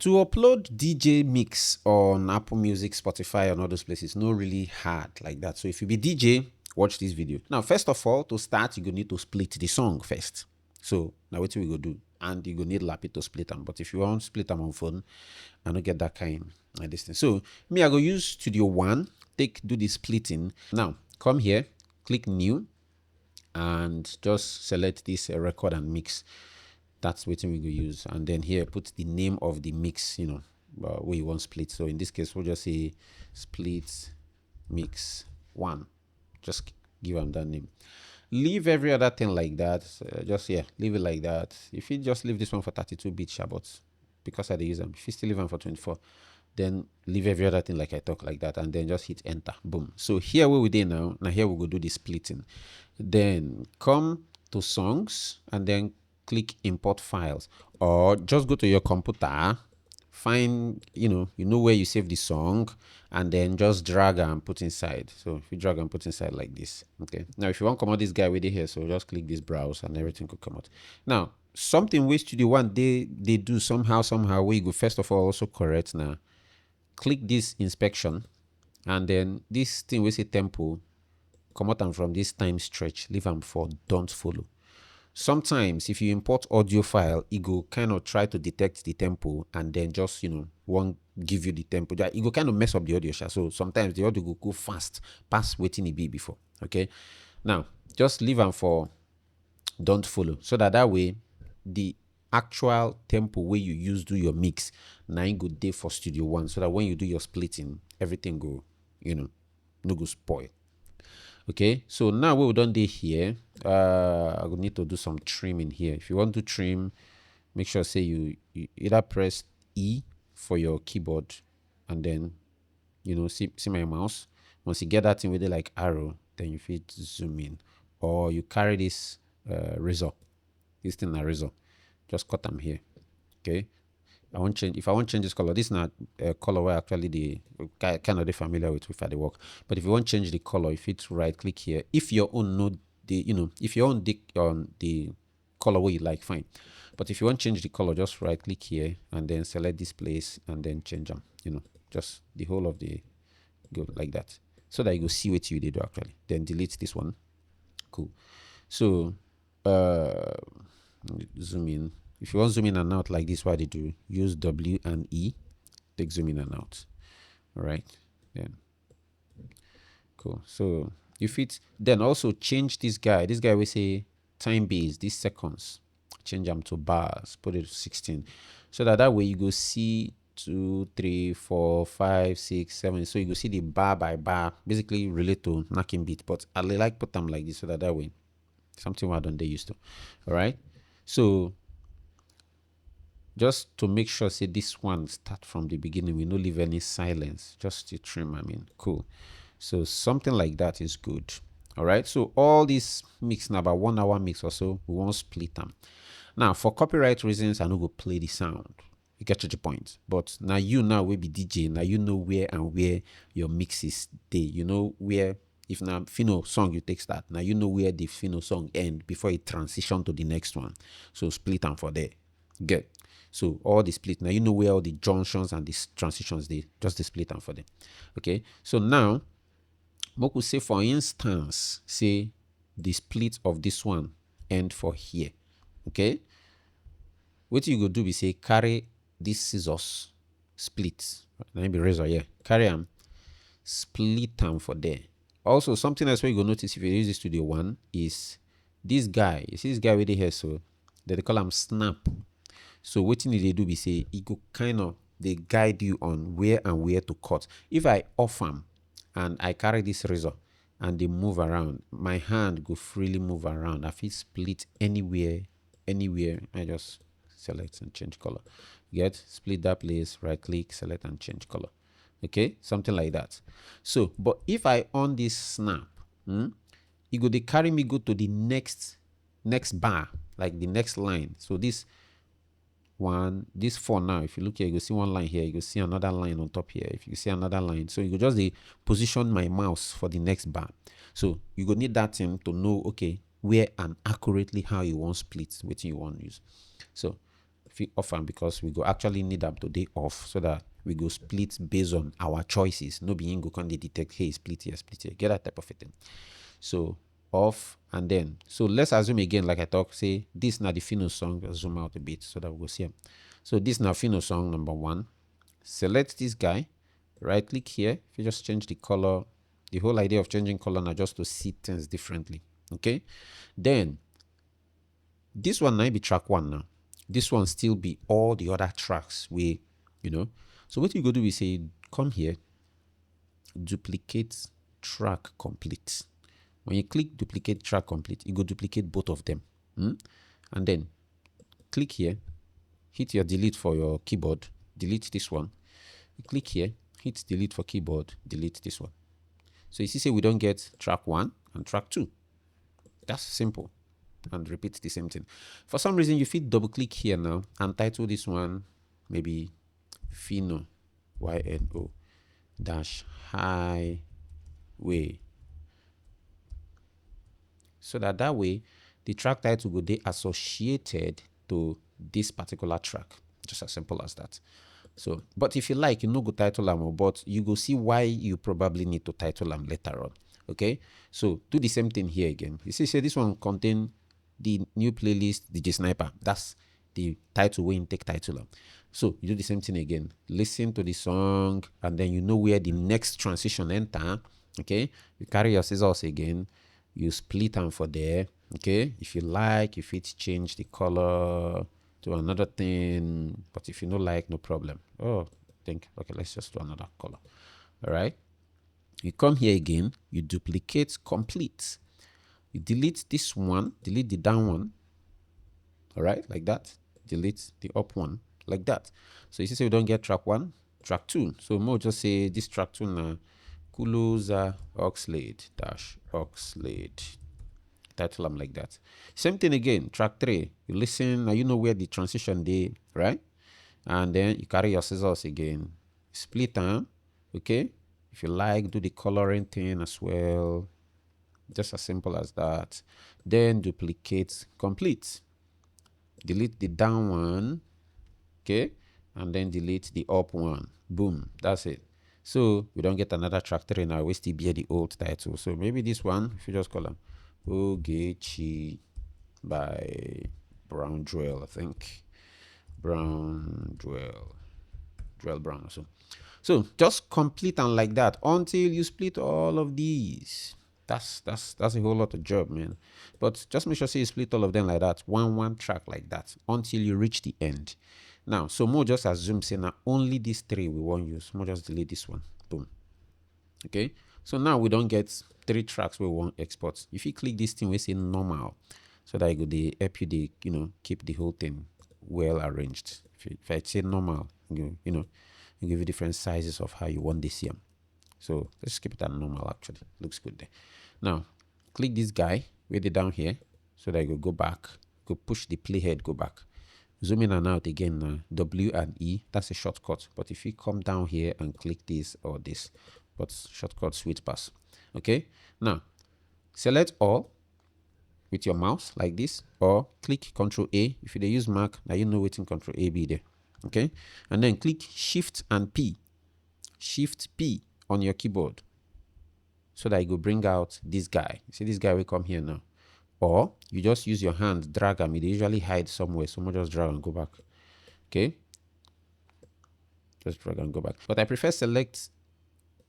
To upload DJ mix on Apple Music, Spotify, and all those places, no really hard like that. So if you be DJ, watch this video. Now, first of all, to start, you go need to split the song first. So now what we go do? And you go need Lappy to split them. But if you want split them on phone, I don't get that kind of this thing. So me, I go use Studio One, do the splitting. Now come here, click new, and just select this record and mix. That's what we go use, and then here put the name of the mix, where you want split. So in this case, we'll just say split mix 1. Just give them that name. Leave every other thing like that. Leave it like that. If you just leave this one for 32-bit, but because I use them, if you still leave them for 24, then leave every other thing like I talk like that, and then just hit enter. Boom. So here where we did now here we go do the splitting. Then come to songs and then click import files, or just go to your computer, find you know where you save the song, and then just drag and put inside. So if you drag and put inside like this, okay. Now if you want to come out this guy with it here, so just click this browse and everything could come out. Now something with Studio One they do somehow where you go first of all also correct. Now click this inspection, and then this thing we say tempo, come out and from this time stretch, leave them for don't follow. Sometimes if you import audio file, it go kind of try to detect the tempo and then just won't give you the tempo. It go kind of mess up the audio. So sometimes the audio go fast past waiting it be before. Okay, now just leave them for don't follow, so that way the actual tempo where you use do your mix now good day for Studio One, so that when you do your splitting, everything go no go spoil. Okay, so now we done day here. I will need to do some trimming here. If you want to trim, make sure say you either press E for your keyboard, and then see my mouse. Once you get that thing with it like arrow, then you fit zoom in, or you carry this razor. This thing a razor. Just cut them here. Okay. If I want to change this color, this is not a color where actually the kind of familiar with the work. But if you want to change the color, if it's right click here. If your own know if your own on the color where you like, fine. But if you want to change the color, just right click here and then select this place and then change them. Just the whole of the go like that, so that you go see what you did actually. Then delete this one. Cool. So zoom in. If you want zoom in and out like this, what they do, use W and E, take zoom in and out. All right, then cool. So if it's then also change this guy we say time base, these seconds, change them to bars, put it to 16, so that way you go see 2, 3, 4, 5, 6, 7. So you go see the bar by bar, basically relate to knocking beat, but I like put them like this, so that way something what don't they used to. All right, so just to make sure say this one start from the beginning, we no leave any silence, just to trim. Cool. So something like that is good. All right, so all this mix now about 1 hour mix or so, we won't split them. Now for copyright reasons, I no go play the sound. You get to the point. But now will be DJ. Now where your mix is day. Where if now Fino song you take start, now where the Fino song end before it transition to the next one. So split them for there. Get. So all the split, now where all the junctions and the transitions they just the split them for them. Okay, so now Moku say for instance, say the split of this one end for here. Okay, what you go do we say carry this scissors split. Now be razor here. Carry them, split them for there. Also, something else where you go notice if you use this Studio One is this guy. You see this guy with the hair, so they call him snap. So what they do we say it go kind of they guide you on where and where to cut. If I off them and I carry this razor and they move around, my hand go freely move around. I feel split anywhere. I just select and change color. Get split that place, right click, select and change color. Okay, something like that. So, but if I on this snap, it go they carry me go to the next bar, like the next line. So this 4 now, if you look here, you go see one line here, you go see another line on top here. If you see another line, so you go just position my mouse for the next bar. So you go need that thing to know, okay, where and accurately how you want split, which you want to use. So fit off am because we go actually need them to dey off so that we go split based on our choices. No be go come dey detect, hey, split here, get that type of a thing. So off, and then so let's assume again, like I talk, say this now the Fino song. Zoom out a bit so that we go see him. So this now Fino song number 1. Select this guy, right click here. If you just change the color, the whole idea of changing color now just to see things differently. Okay, then this one might be track 1 now. This one still be all the other tracks we, so what you go do is say come here, duplicate track complete. When you click duplicate track complete, you go duplicate both of them. And then click here, hit your delete for your keyboard, delete this one. You click here, hit delete for keyboard, delete this one. So you see, say we don't get track 1 and track 2. That's simple. And repeat the same thing. For some reason, you fit double click here now and title this one maybe Fino, YNO dash highway. So that way the track title will be associated to this particular track. Just as simple as that. So, but if you like, you no go title them, but you go see why you probably need to title them later on. Okay, so do the same thing here again. You see, say this one contain the new playlist DJ Sniper. That's the title when you take title them. So you do the same thing again. Listen to the song, and then you know where the next transition enter. Okay, you carry your scissors again. You split them for there. Okay, if you like, if it change the color to another thing, but if you don't like, no problem. Oh, okay, let's just do another color. All right, you come here again, you duplicate complete, you delete this one, delete the down one. All right, like that. Delete the up one, like that. So you see, we don't get track 1, track 2. So more just say this track 2 now, Kuloza Oxlade dash Oxlade. Title them like that. Same thing again, track 3. You listen, now you know where the transition day, right? And then you carry your scissors again, split them. Okay, if you like, do the coloring thing as well. Just as simple as that. Then duplicate complete. Delete the down one, okay, and then delete the up one. Boom, that's it. So we don't get another track 3 now. We still bear the old title. So maybe this one, if you just call them Ogechi by Brown Jewel, I think. Brown Jewel Brown. So just complete and like that until you split all of these. That's a whole lot of job, man. But just make sure you split all of them like that, one track like that, until you reach the end. Now, so more just assume say now only these 3 we won't use. More just delete this one. Boom. Okay. So now we don't get 3 tracks we won't export. If you click this thing, we say normal, so that it go they help you keep the whole thing well arranged. If I say normal, you give you different sizes of how you want this here. So let's keep it at normal. Actually, looks good there. Now click this guy way down here, so that you go back, go push the playhead, go back, zoom in and out again now. W and E, that's a shortcut. But if you come down here and click this or this, but shortcut sweet pass. Okay, now select all with your mouse like this, or click Ctrl A. If you use Mac, now you know waiting Ctrl A be there. Okay, and then click Shift and P, Shift P on your keyboard, so that it will bring out this guy. You see this guy will come here now, or you just use your hand, drag him. It usually hide somewhere, so much just drag and go back. Okay, just drag and go back. But I prefer select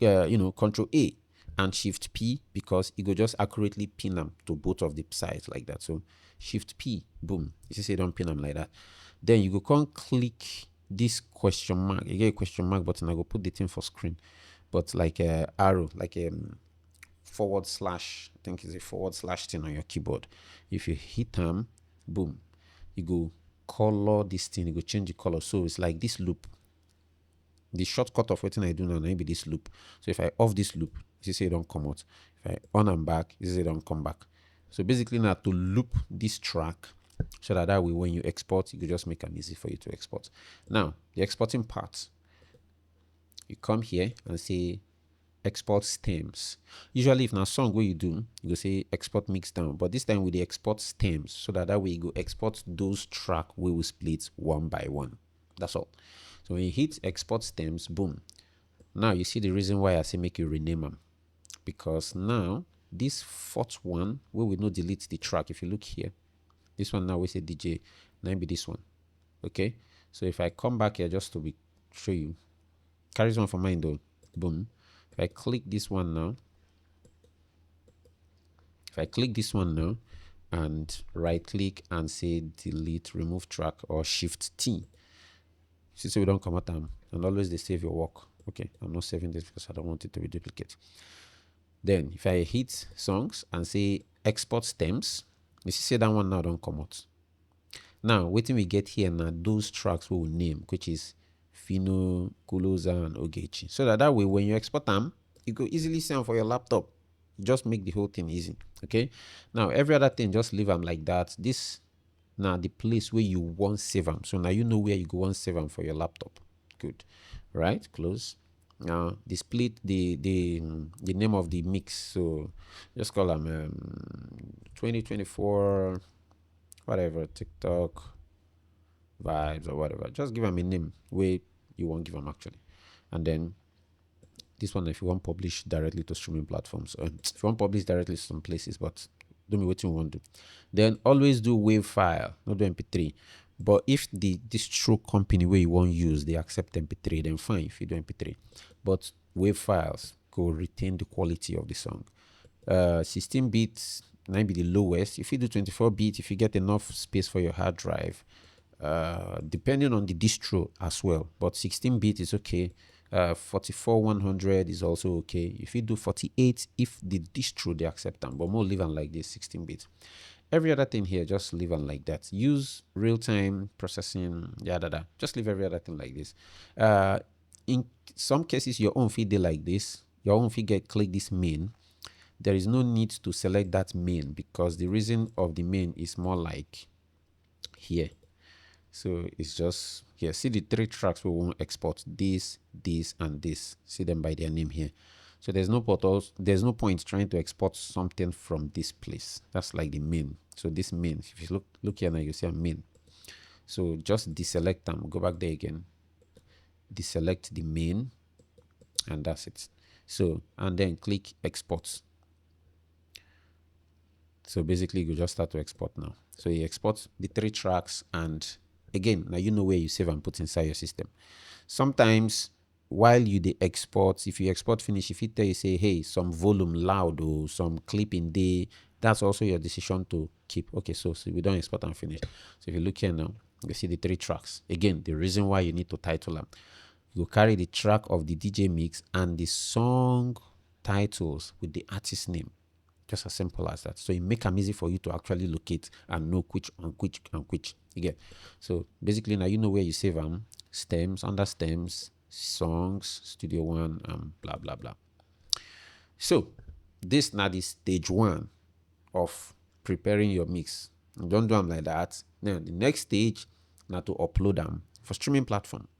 Ctrl A and Shift P, because it will just accurately pin them to both of the sides like that. So Shift P, boom. You see, don't pin them like that. Then you go come click this question mark. You get a question mark button. I go put the thing for screen, but like a arrow, like a forward slash. I think it's a forward slash thing on your keyboard. If you hit them, boom, you go color this thing. You go change the color. So it's like this loop. The shortcut of what I do now be this loop. So if I off this loop, you see it don't come out. If I on and back, you see it don't come back. So basically now to loop this track, so that way when you export, you can just make it easy for you to export. Now the exporting part, you come here and say export stems. Usually if na song wey you do, you go say export mix down, but this time we dey export stems, so that way you go export those track wey we split one by one. That's all. So when you hit export stems, boom. Now you see the reason why I say make you rename them, because now this fourth one where we no delete the track, if you look here, this one now we say DJ, now be this one. Okay, so if I come back here just to show you, carry this one for mind though. Boom. If I click this one now, and right click and say delete, remove track, or shift T, see, so we don't come out them, and always they save your work. Okay, I'm not saving this because I don't want it to be duplicate. Then if I hit songs and say export stems, you see that one now don't come out. Now waiting we get here now those tracks we will name, which is Fino, Kuloza, and Ogechi. So that way when you export them, you go easily send for your laptop. Just make the whole thing easy. Okay. Now every other thing just leave them like that. This now the place where you want save them. So now you know where you go want save them for your laptop. Good. Right. Close. Now the split the name of the mix. So just call them 2024 whatever, TikTok vibes or whatever. Just give them a name where you won't give them actually. And then this one, if you want publish directly to streaming platforms, if you want publish directly to some places, but do me what you want to do. Then always do wave file, not do MP3. But if the distro company where you want use, they accept MP3, then fine if you do MP3. But wave files go retain the quality of the song. 16 bits might be the lowest. If you do 24 bits, if you get enough space for your hard drive, depending on the distro as well. But 16 bit is okay. 44 100 is also okay. If you do 48, if the distro they accept them, but more leave them like this 16 bit. Every other thing here, just leave them like that. Use real-time processing, just leave every other thing like this. In some cases, your own feed they like this. Your own feed click this main. There is no need to select that main, because the reason of the main is more like here. So it's just here. See the three tracks we want to export: this, this, and this. See them by their name here. So there's no point trying to export something from this place. That's like the main. So this main, if you look here now, you see a main. So just deselect them. Go back there again. Deselect the main, and that's it. So and then click export. So basically you just start to export now. So you export the three tracks, and again, now you know where you save and put inside your system. Sometimes while you the export, if you export finish, if it tell you say, hey, some volume loud or some clip in there, that's also your decision to keep. Okay, so we don't export and finish. So if you look here now, you see the three tracks. Again, the reason why you need to title them. You carry the track of the DJ mix and the song titles with the artist name. Just as simple as that. So it make them easy for you to actually locate and know which and which and which. Again. So basically now you know where you save them. Stems, under stems, songs, Studio One, blah blah blah. So this now is stage one of preparing your mix. Don't do them like that. Now the next stage now to upload them for streaming platform.